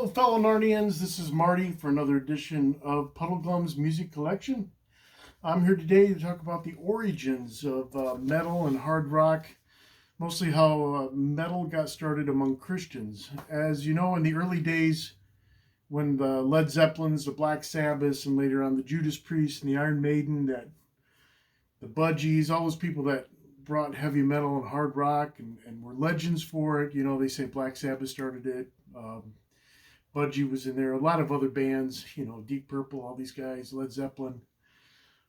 Hello, fellow Narnians. This is Marty for another edition of Puddleglum's Music Collection. I'm here today to talk about the origins of metal and hard rock, mostly how metal got started among Christians. As you know, in the early days, when the Led Zeppelins, the Black Sabbath, and later on the Judas Priest and the Iron Maiden, that the Budgies, all those people that brought heavy metal and hard rock and were legends for it. You know, they say Black Sabbath started it. Budgie was in there. A lot of other bands, you know, Deep Purple, all these guys, Led Zeppelin,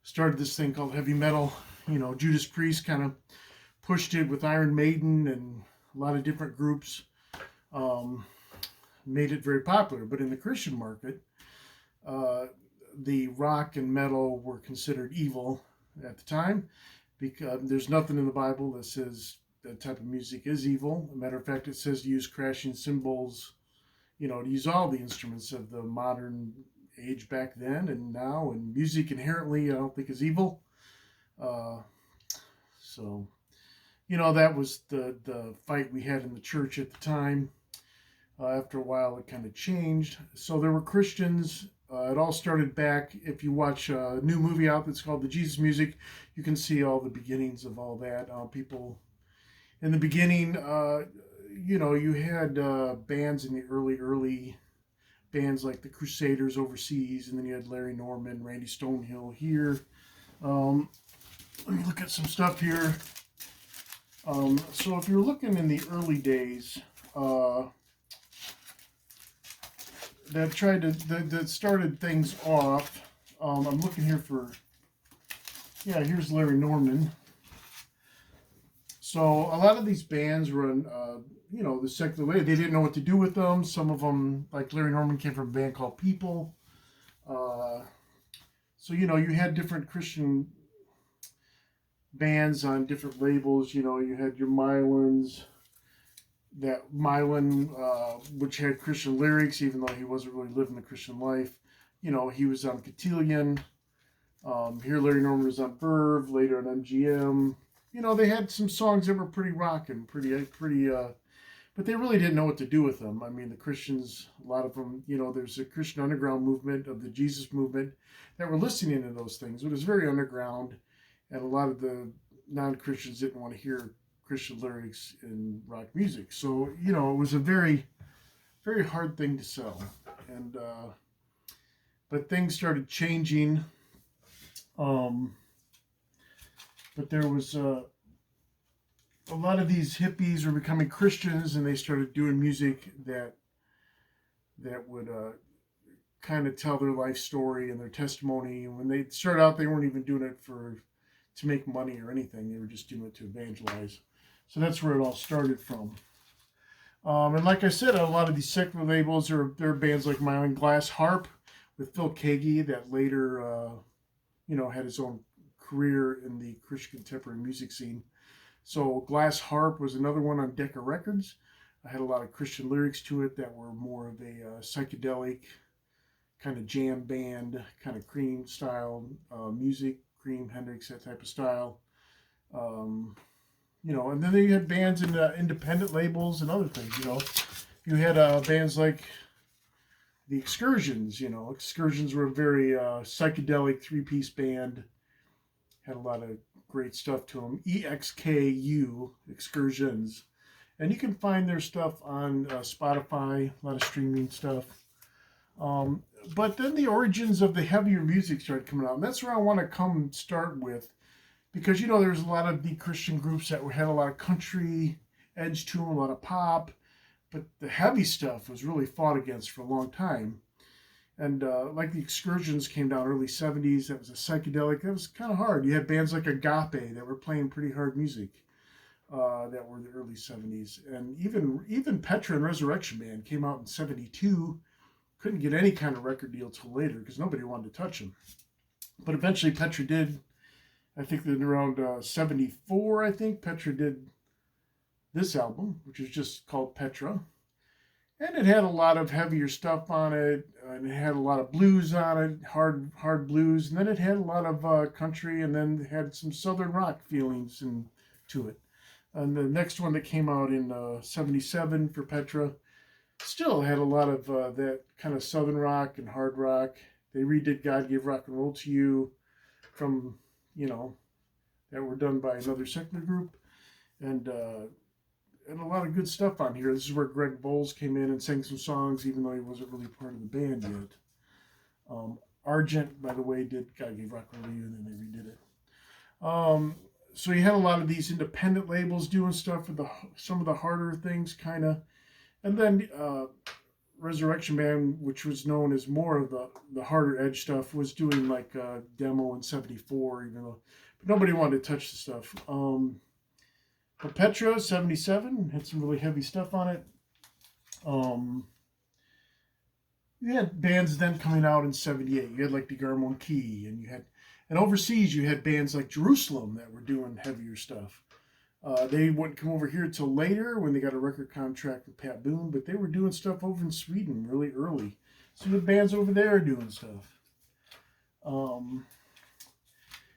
started this thing called heavy metal. You know, Judas Priest kind of pushed it with Iron Maiden and a lot of different groups, made it very popular. But in the Christian market, the rock and metal were considered evil at the time because there's nothing in the Bible that says that type of music is evil. As a matter of fact, it says to use crashing cymbals, you know, to use all the instruments of the modern age back then and now, and music inherently I don't think is evil. So, you know, that was the fight we had in the church at the time. After a while, it kind of changed. So there were Christians. It all started back. If you watch a new movie out that's called The Jesus Music, you can see all the beginnings of all that. People in the beginning, you know, you had bands in the early bands like the Crusaders overseas, and then you had Larry Norman, Randy Stonehill here. Let me look at some stuff here. So if you're looking in the early days, that started things off. I'm looking here for, yeah, here's Larry Norman. So a lot of these bands were in, you know, the secular way. They didn't know what to do with them. Some of them, like Larry Norman, came from a band called People. So, you know, you had different Christian bands on different labels. You know, you had your Mylons, that Mylon, which had Christian lyrics, even though he wasn't really living the Christian life. You know, he was on Cotillion. Here Larry Norman was on Verve, later on MGM. You know, they had some songs that were pretty rocking, but they really didn't know what to do with them. I mean, the Christians, a lot of them, you know, there's a Christian underground movement of the Jesus movement that were listening to those things. It was very underground, and a lot of the non-Christians didn't want to hear Christian lyrics in rock music. So, you know, it was a very, very hard thing to sell. And, but things started changing. But there was a lot of these hippies were becoming Christians, and they started doing music that would kind of tell their life story and their testimony. And when they started out, they weren't even doing it to make money or anything. They were just doing it to evangelize. So that's where it all started from. And like I said, a lot of these secular labels there are bands like My Own Glass Harp with Phil Keaggy that later, you know, had his own career in the Christian contemporary music scene. So Glass Harp was another one on Decca Records. I had a lot of Christian lyrics to it that were more of a psychedelic kind of jam band, kind of Cream style music, Cream, Hendrix, that type of style. You know, and then you had bands in independent labels and other things. You know, you had bands like the Excursions. You know, Excursions were a very psychedelic three-piece band. Had a lot of great stuff to them. EXKU, Excursions. And you can find their stuff on Spotify, a lot of streaming stuff. But then the origins of the heavier music started coming out. And that's where I want to start with. Because, you know, there's a lot of the Christian groups that had a lot of country edge to them, a lot of pop. But the heavy stuff was really fought against for a long time. And like the Excursions came down early 70s. That was a psychedelic. That was kind of hard. You had bands like Agape that were playing pretty hard music that were in the early 70s. And even Petra and Resurrection Band came out in 72. Couldn't get any kind of record deal till later because nobody wanted to touch them. But eventually Petra did. I think that around 74, I think, Petra did this album, which is just called Petra. And it had a lot of heavier stuff on it, and it had a lot of blues on it, hard blues, and then it had a lot of country, and then it had some southern rock feelings to it. And the next one that came out in 77 for Petra still had a lot of that kind of southern rock and hard rock. They redid God Gave Rock and Roll to You from, you know, that were done by another secular group. And a lot of good stuff on here. This is where Greg Bowles came in and sang some songs, even though he wasn't really part of the band yet. Argent, by the way, did God Gave Rock and Roll to You, and then they redid it. So you had a lot of these independent labels doing stuff with some of the harder things, kind of. And then Resurrection Band, which was known as more of the harder edge stuff, was doing like a demo in '74, even though but nobody wanted to touch the stuff. Petra '77 had some really heavy stuff on it. You had bands then coming out in '78. You had like DeGarmo Key, and overseas you had bands like Jerusalem that were doing heavier stuff. They wouldn't come over here till later when they got a record contract with Pat Boone, but they were doing stuff over in Sweden really early. So the bands over there doing stuff.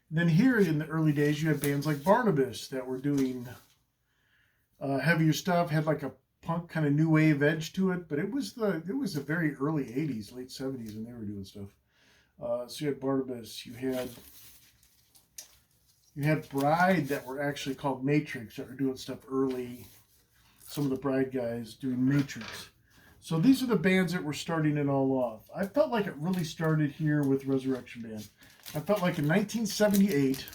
Then here in the early days, you had bands like Barnabas that were doing heavier stuff, had like a punk kind of new wave edge to it, but it was the very early '80s, late '70s, and they were doing stuff. So you had Barnabas, you had Bride that were actually called Matrix that were doing stuff early. Some of the Bride guys doing Matrix. So these are the bands that were starting it all off. I felt like it really started here with Resurrection Band. I felt like in 1978,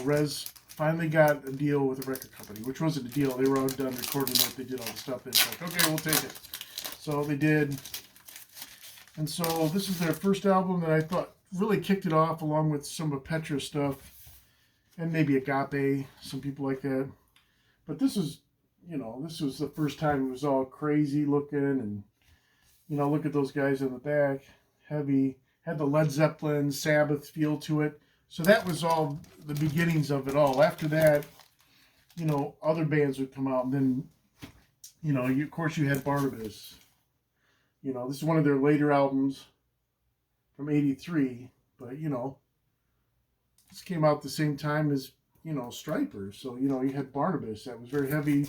Rez finally got a deal with a record company, which wasn't a deal. They were all done recording it. They did all the stuff. It's like, okay, we'll take it. So they did. And so this is their first album that I thought really kicked it off, along with some of Petra's stuff and maybe Agape, some people like that. But this was the first time it was all crazy looking, and look at those guys in the back, heavy, had the Led Zeppelin, Sabbath feel to it. So that was all the beginnings of it all. After that, other bands would come out, and then, of course you had Barnabas. This is one of their later albums from '83, but this came out the same time as Stryper. So you had Barnabas that was very heavy,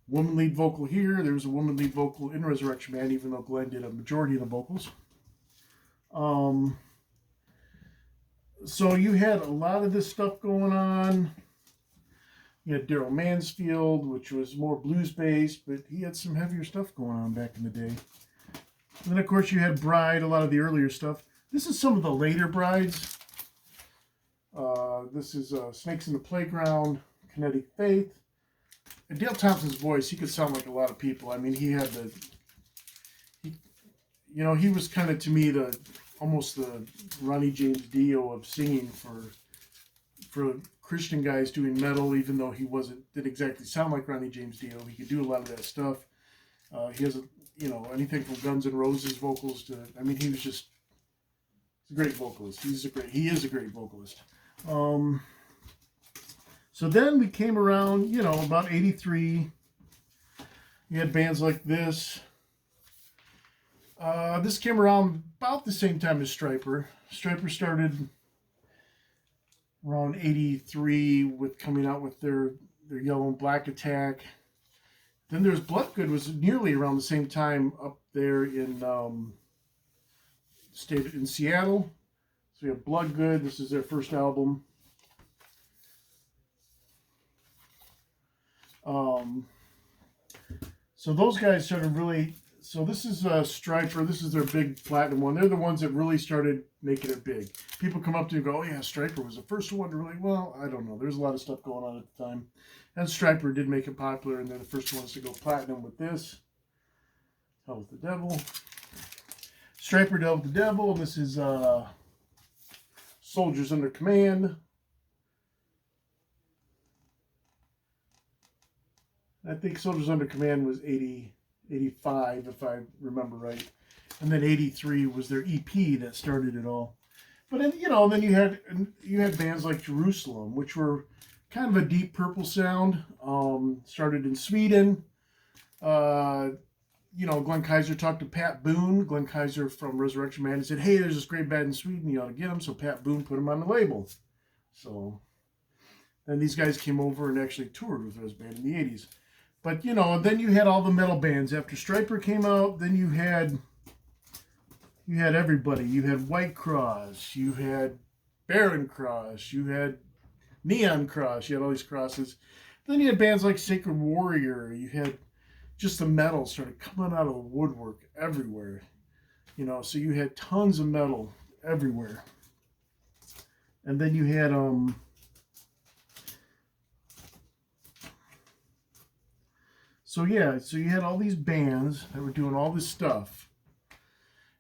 woman lead vocal here. There was a woman lead vocal in Resurrection Band, even though Glenn did a majority of the vocals. So you had a lot of this stuff going on. You had Daryl Mansfield, which was more blues based, but he had some heavier stuff going on back in the day. And then, of course, you had Bride, a lot of the earlier stuff. This is some of the later Brides. This is Snakes in the Playground, Kinetic Faith. And Dale Thompson's voice, he could sound like a lot of people. I mean, he was kind of, to me, almost the Ronnie James Dio of singing for Christian guys doing metal, even though he didn't exactly sound like Ronnie James Dio. He could do a lot of that stuff. He has anything from Guns N' Roses vocals to, he's a great vocalist. He is a great vocalist. So then we came around, about '83. You had bands like this. This came around about the same time as Stryper. Stryper started around '83 with coming out with their Yellow and Black Attack. Then there's Bloodgood was nearly around the same time up there in Seattle. So we have Bloodgood. This is their first album. So those guys started really. So this is Stryper. This is their big platinum one. They're the ones that really started making it big. People come up to you and go, "Oh yeah, Stryper was the first one to really." Well, I don't know. There's a lot of stuff going on at the time. And Stryper did make it popular, and they're the first ones to go platinum with this. Hell with the Devil. Stryper dealt with the Devil, and this is Soldiers Under Command. I think Soldiers Under Command was 85, if I remember right. And then '83 was their EP that started it all. But then, then you had bands like Jerusalem, which were kind of a Deep Purple sound. Started in Sweden. Glenn Kaiser talked to Pat Boone. Glenn Kaiser from Resurrection Band, and said, "Hey, there's this great band in Sweden. You ought to get them." So Pat Boone put them on the label. So then these guys came over and actually toured with Res Band in the '80s. But you know, then you had all the metal bands after Striper came out. Then you had everybody. You had White Cross. You had Baron Cross. You had Neon Cross. You had all these crosses. Then you had bands like Sacred Warrior. You had just the metal started coming out of the woodwork everywhere. You know, so you had tons of metal everywhere. And then you had so yeah, so you had all these bands that were doing all this stuff,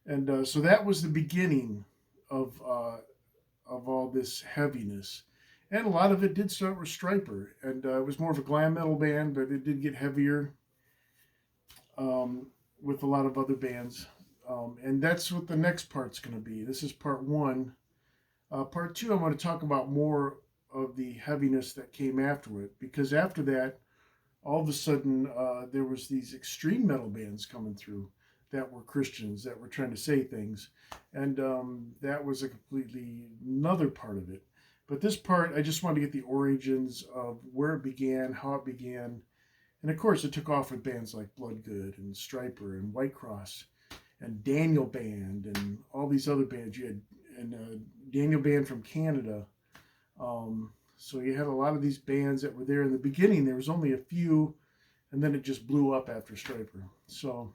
and so that was the beginning of all this heaviness, and a lot of it did start with Striper, and it was more of a glam metal band, but it did get heavier um, with a lot of other bands, and that's what the next part's going to be. This is part one. Part two, I want to talk about more of the heaviness that came after it, because after that, all of a sudden, there was these extreme metal bands coming through that were Christians that were trying to say things, and that was a completely another part of it. But this part, I just wanted to get the origins of where it began, how it began, and of course, it took off with bands like Bloodgood and Striper and White Cross and Daniel Band and all these other bands. You had and Daniel Band from Canada. So you had a lot of these bands that were there in the beginning. There was only a few, and then it just blew up after Striper. So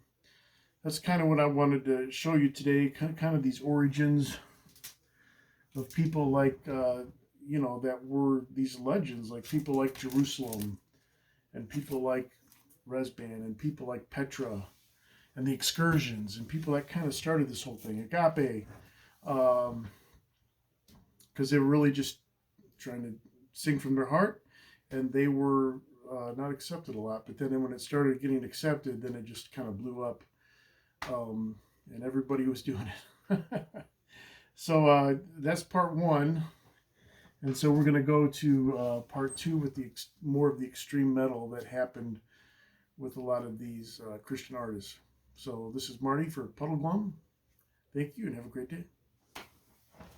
that's kind of what I wanted to show you today. Kind of these origins of people like that were these legends, like people like Jerusalem, and people like Resband, and people like Petra, and the Excursions, and people that kind of started this whole thing. Agape, because they were really just trying to sing from their heart, and they were not accepted a lot. But then when it started getting accepted, then it just kind of blew up, and everybody was doing it. So that's part one, and so we're going to go to part two with the more of the extreme metal that happened with a lot of these Christian artists. So this is Marty for Puddle Glum. Thank you, and have a great day.